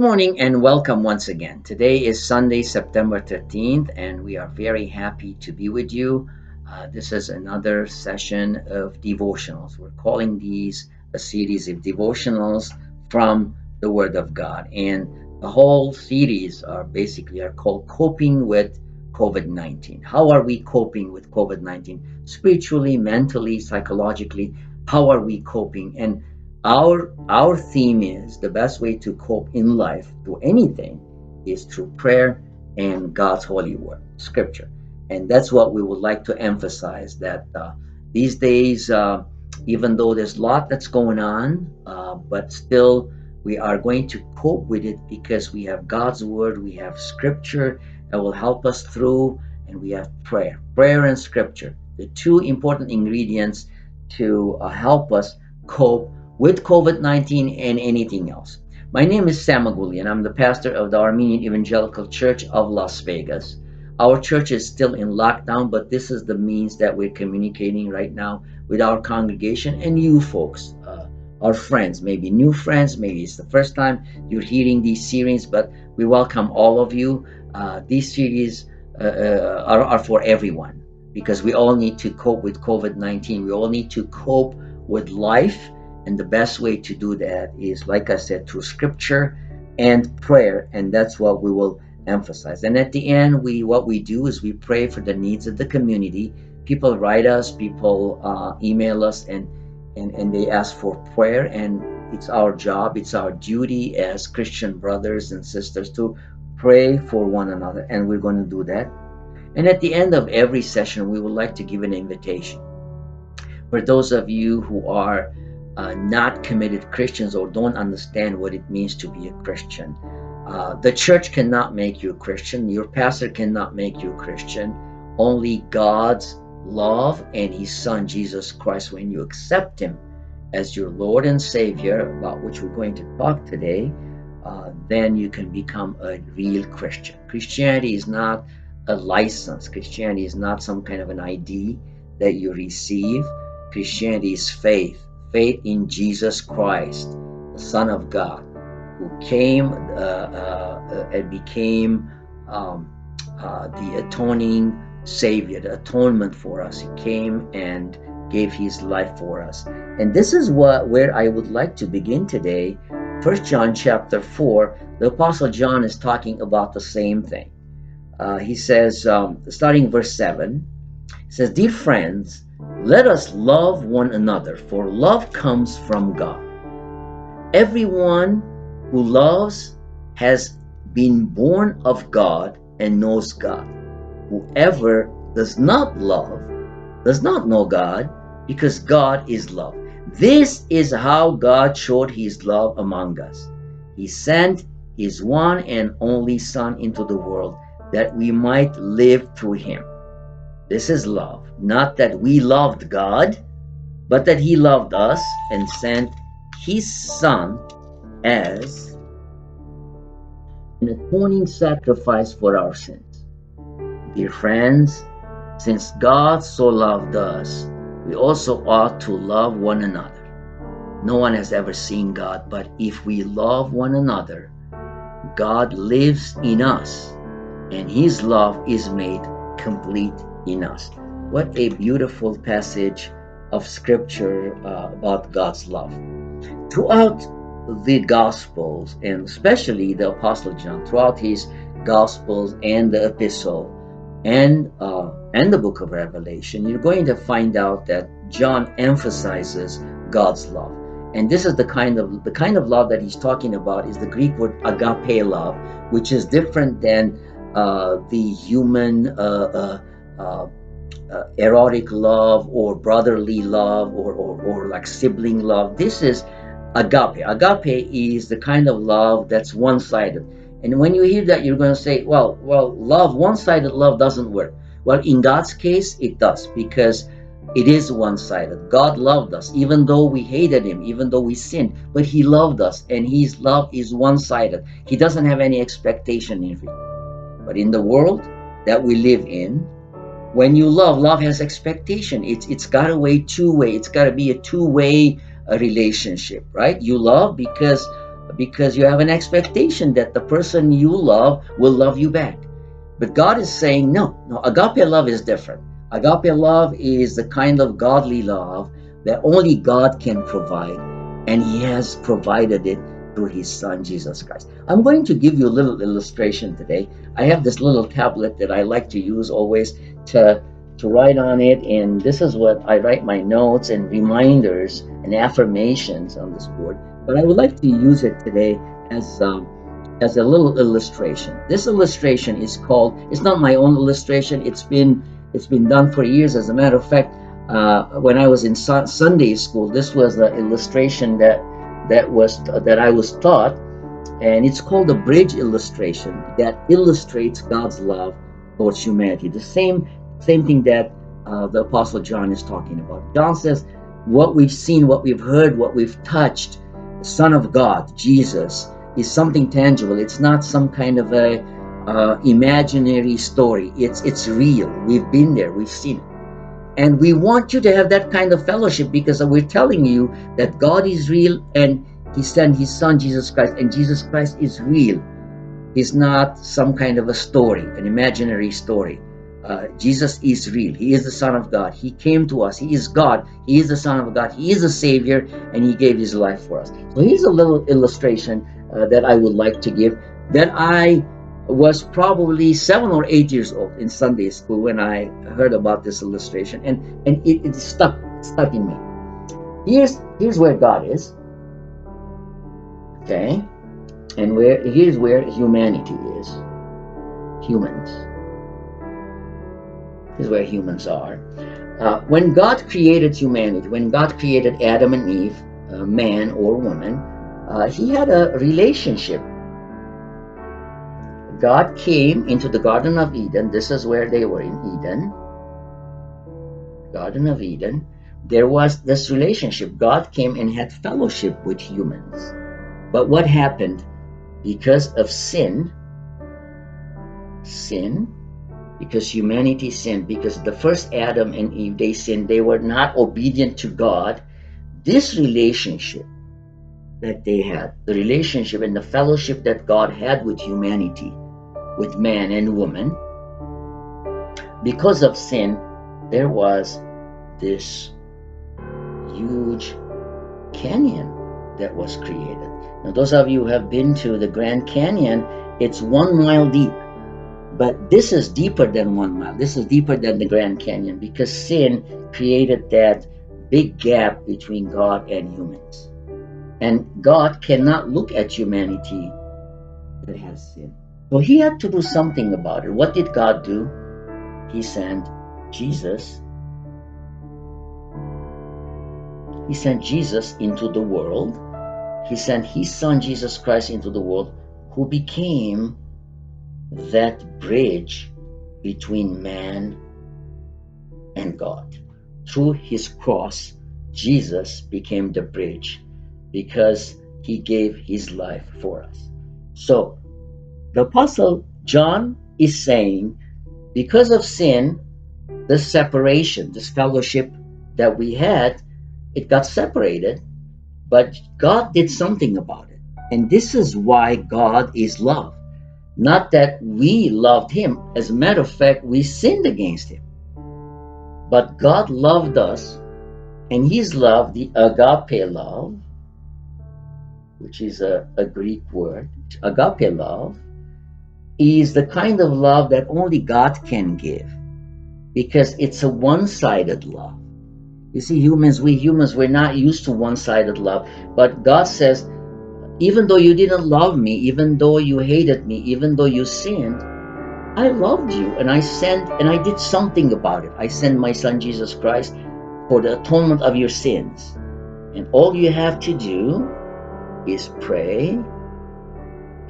morning and welcome once again. Today is Sunday, September 13th, and we are very happy to be with you. This is another session of devotionals. We're calling these a series of devotionals from the Word of God. And the whole series are called Coping with COVID-19. How are we coping with COVID-19? Spiritually, mentally, psychologically, how are we coping? And our theme is the best way to cope in life through anything is through prayer and God's holy word, scripture. And that's what we would like to emphasize that these days, even though there's a lot that's going on, but still we are going to cope with it because we have God's word, we have scripture that will help us through, and we have prayer and scripture, the two important ingredients to help us cope with COVID-19 and anything else. My name is Sam Agulian. I'm the pastor of the Armenian Evangelical Church of Las Vegas. Our church is still in lockdown, but this is the means that we're communicating right now with our congregation and you folks, our friends, maybe new friends, maybe it's the first time you're hearing these series, but we welcome all of you. These series are for everyone because we all need to cope with COVID-19. We all need to cope with life. And the best way to do that is, like I said, through scripture and prayer. And that's what we will emphasize. And at the end, what we do is we pray for the needs of the community. People write us, people email us, and they ask for prayer. And it's our job, it's our duty as Christian brothers and sisters to pray for one another. And we're going to do that. And at the end of every session, we would like to give an invitation. For those of you who are not committed Christians or don't understand what it means to be a Christian. The church cannot make you a Christian. Your pastor cannot make you a Christian. Only God's love and His Son, Jesus Christ, when you accept Him as your Lord and Savior, about which we're going to talk today, then you can become a real Christian. Christianity is not a license. Christianity is not some kind of an ID that you receive. Christianity is faith in Jesus Christ, the Son of God, who came and became the atoning Savior, the atonement for us. He came and gave His life for us. And this is where I would like to begin today. 1 John chapter 4, the Apostle John is talking about the same thing. He says, starting verse 7, he says, "Dear friends, let us love one another, for love comes from God. Everyone who loves has been born of God and knows God. Whoever does not love does not know God, because God is love. This is how God showed His love among us. He sent His one and only Son into the world that we might live through Him. This is love, not that we loved God, but that He loved us and sent His Son as an atoning sacrifice for our sins. Dear friends, since God so loved us, we also ought to love one another. No one has ever seen God, but if we love one another, God lives in us, and His love is made complete in us." What a beautiful passage of scripture about God's love. Throughout the Gospels, and especially the Apostle John, throughout his Gospels and the Epistle and the book of Revelation, you're going to find out that John emphasizes God's love. And this is the kind of love that he's talking about is the Greek word agape love, which is different than the human erotic love or brotherly love or like sibling love. This is agape. Agape is the kind of love that's one-sided. And when you hear that, you're going to say, well, one-sided love doesn't work. Well, in God's case, it does, because it is one-sided. God loved us, even though we hated Him, even though we sinned, but He loved us, and His love is one-sided. He doesn't have any expectation in it. But in the world that we live in, when you love has expectation. It's got to be two-way. It's got to be a two-way relationship, right? You love because because you have an expectation that the person you love will love you back. But God is saying, no, agape love is different. Agape love is the kind of godly love that only God can provide, and He has provided it through His Son, Jesus Christ. I'm going to give you a little illustration today. I have this little tablet that I like to use always to write on it, and this is what I write my notes and reminders and affirmations on this board. But I would like to use it today as a little illustration. This illustration is called, it's not my own illustration, it's been done for years. As a matter of fact, when I was in Sunday school, this was the illustration that I was taught, and it's called a bridge illustration that illustrates God's love towards humanity. The same thing that the Apostle John is talking about. John says, what we've seen, what we've heard, what we've touched, the Son of God, Jesus, is something tangible. It's not some kind of a imaginary story. It's real. We've been there. We've seen it. And we want you to have that kind of fellowship because we're telling you that God is real and He sent His Son, Jesus Christ, and Jesus Christ is real. He's not some kind of a story, an imaginary story. Jesus is real. He is the Son of God. He came to us. He is God. He is the Son of God. He is the Savior, and He gave His life for us. So here's a little illustration that I would like to give, that I was probably 7 or 8 years old in Sunday school when I heard about this illustration, and it stuck in me. Here's where God is, okay, and here's where humanity is. Humans. Here's where humans are. When God created humanity, when God created Adam and Eve, man or woman, He had a relationship. God came into the Garden of Eden. This is where they were, in Eden. Garden of Eden. There was this relationship. God came and had fellowship with humans. But what happened? Because of sin, because humanity sinned, because the first Adam and Eve, they sinned, they were not obedient to God, this relationship that they had, the relationship and the fellowship that God had with humanity, with man and woman, because of sin, there was this huge canyon that was created. Now, those of you who have been to the Grand Canyon, it's 1 mile deep. But this is deeper than 1 mile. This is deeper than the Grand Canyon because sin created that big gap between God and humans. And God cannot look at humanity that has sin. So He had to do something about it. What did God do? He sent Jesus. He sent Jesus into the world. He sent His Son, Jesus Christ, into the world, who became that bridge between man and God. Through His cross, Jesus became the bridge because He gave His life for us. So the Apostle John is saying, because of sin, this separation, this fellowship that we had, it got separated, but God did something about it. And this is why God is love. Not that we loved Him. As a matter of fact, we sinned against Him. But God loved us, and His love, the agape love, which is a Greek word, agape love, is the kind of love that only God can give, because it's a one-sided love. You see, we humans, we're not used to one-sided love. But God says, even though you didn't love me, even though you hated me, even though you sinned, I loved you, and I did something about it. I sent my Son Jesus Christ for the atonement of your sins. And all you have to do is pray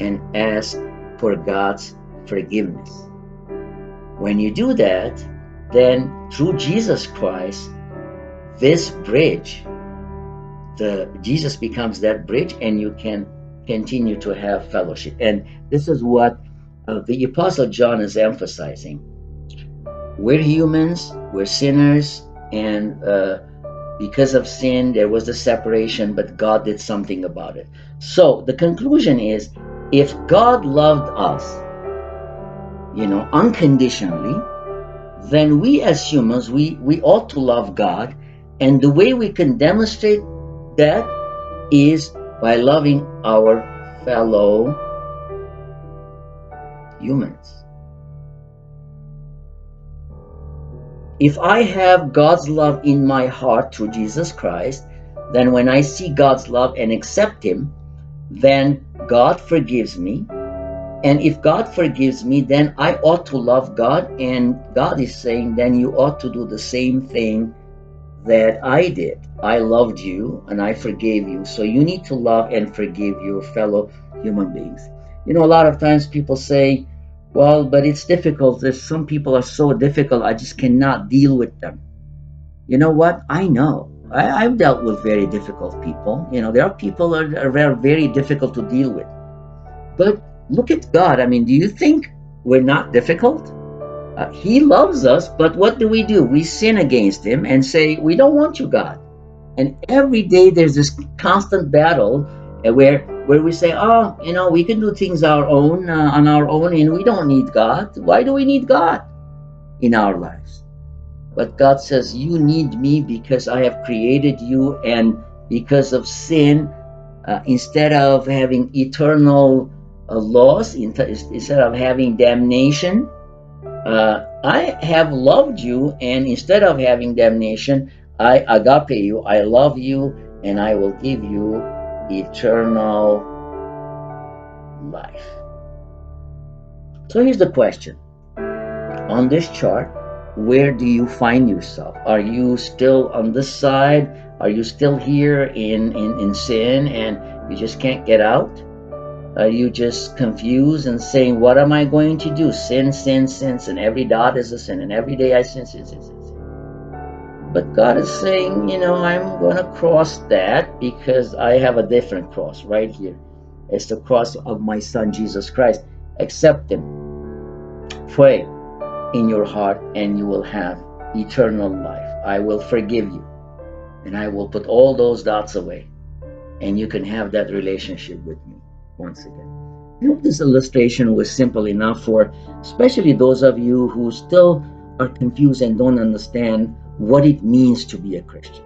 and ask for God's forgiveness. When you do that, then through Jesus Christ, this bridge, Jesus becomes that bridge, and you can continue to have fellowship. And this is what the Apostle John is emphasizing. We're humans, we're sinners, and Because of sin, there was the separation, but God did something about it. So the conclusion is, if God loved us, unconditionally, then we as humans, we ought to love God. And the way we can demonstrate that is by loving our fellow humans. If I have God's love in my heart through Jesus Christ, then when I see God's love and accept Him, then God forgives me. And if God forgives me, then I ought to love God. And God is saying, then you ought to do the same thing that I did. I loved you and I forgave you. So you need to love and forgive your fellow human beings. A lot of times people say, well, but it's difficult. If some people are so difficult, I just cannot deal with them. You know what? I know. I've dealt with very difficult people. There are people that are very, very difficult to deal with. But look at God. I mean, do you think we're not difficult? He loves us, but what do? We sin against Him and say, we don't want you, God. And every day there's this constant battle where we say, oh, we can do things on our own, and we don't need God. Why do we need God in our lives? But God says, you need me because I have created you, and because of sin, instead of having eternal loss, instead of having damnation, I have loved you, and instead of having damnation, I agape you, I love you, and I will give you eternal life. So here's the question. On this chart, where do you find yourself? Are you still on this side? Are you still here in sin and you just can't get out? Are you just confused and saying, what am I going to do? Sin, sin, sin, sin. Every dot is a sin, and every day I sin, sin, sin, sin, sin. But God is saying, I'm going to cross that because I have a different cross right here. It's the cross of my Son, Jesus Christ. Accept Him. Pray in your heart, and you will have eternal life. I will forgive you, and I will put all those dots away, and you can have that relationship with me once again. I hope this illustration was simple enough for especially those of you who still are confused and don't understand what it means to be a Christian.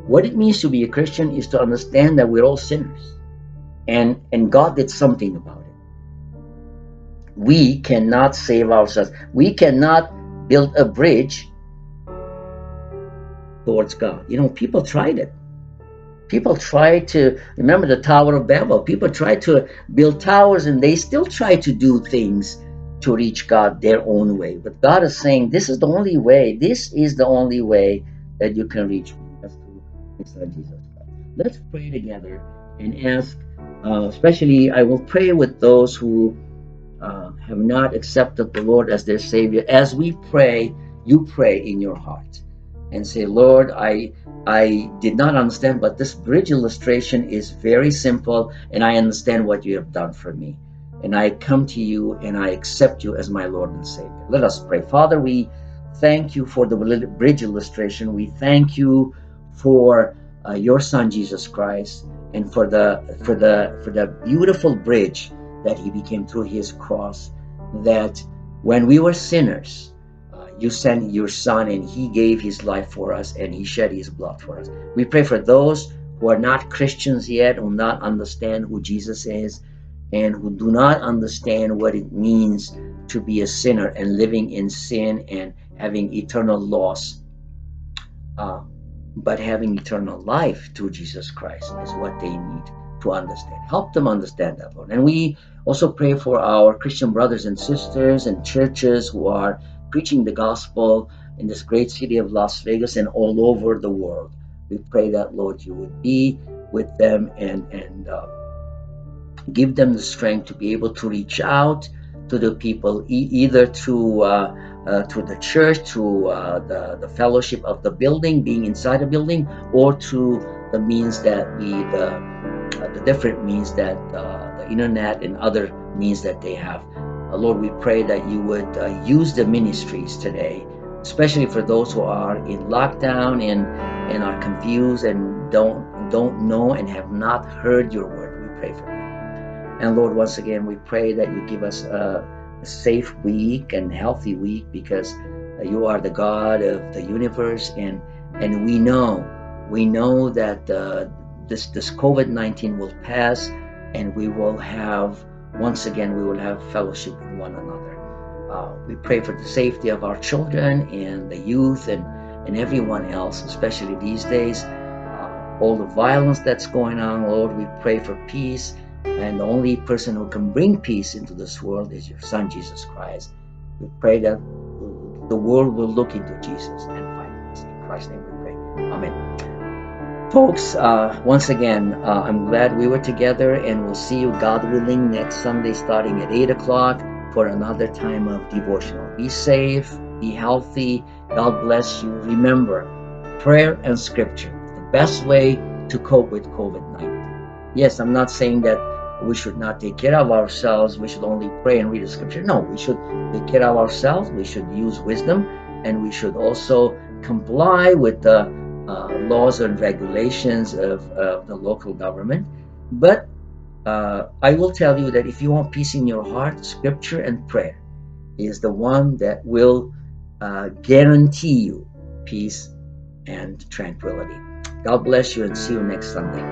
What it means to be a Christian is to understand that we're all sinners, and God did something about it. We cannot save ourselves. We cannot build a bridge towards God. People tried it. People try to, remember the Tower of Babel, people try to build towers, and they still try to do things to reach God their own way. But God is saying, this is the only way. This is the only way that you can reach me. That's through His Son, Jesus Christ. Let's pray together and ask, especially I will pray with those who have not accepted the Lord as their Savior. As we pray, you pray in your heart and say, Lord, I did not understand, but this bridge illustration is very simple, and I understand what you have done for me. And I come to you and I accept you as my Lord and Savior. Let us pray. Father, we thank you for the bridge illustration. We thank you for your Son, Jesus Christ, and for the beautiful bridge that He became through His cross, that when we were sinners, you sent your Son, and He gave His life for us, and He shed His blood for us. We pray for those who are not Christians yet, who do not understand who Jesus is, and who do not understand what it means to be a sinner and living in sin and having eternal loss, but having eternal life through Jesus Christ is what they need to understand. Help them understand that, Lord. And we also pray for our Christian brothers and sisters and churches who are preaching the gospel in this great city of Las Vegas and all over the world. We pray that, Lord, you would be with them and give them the strength to be able to reach out to the people, either through the church, through the fellowship of the building, being inside the building, or through the means that the different means that the internet and other means that they have. Lord, we pray that you would use the ministries today, especially for those who are in lockdown and are confused and don't know and have not heard your word. We pray for them. And Lord, once again, we pray that you give us a safe week and healthy week, because you are the God of the universe, and we know that this COVID-19 will pass, and we will have once again we will have fellowship with one another. We pray for the safety of our children and the youth and everyone else, especially these days. All the violence that's going on, Lord, we pray for peace. And the only person who can bring peace into this world is your Son, Jesus Christ. We pray that the world will look into Jesus and find peace. In Christ's name we pray. Amen. Folks, once again, I'm glad we were together, and we'll see you, God willing, next Sunday starting at 8 o'clock for another time of devotional. Be safe, be healthy. God bless you. Remember, prayer and scripture, the best way to cope with COVID-19. Yes, I'm not saying that we should not take care of ourselves. We should only pray and read the scripture. No, we should take care of ourselves. We should use wisdom, and we should also comply with the laws and regulations of the local government. But I will tell you that if you want peace in your heart, scripture and prayer is the one that will guarantee you peace and tranquility. God bless you, and see you next Sunday.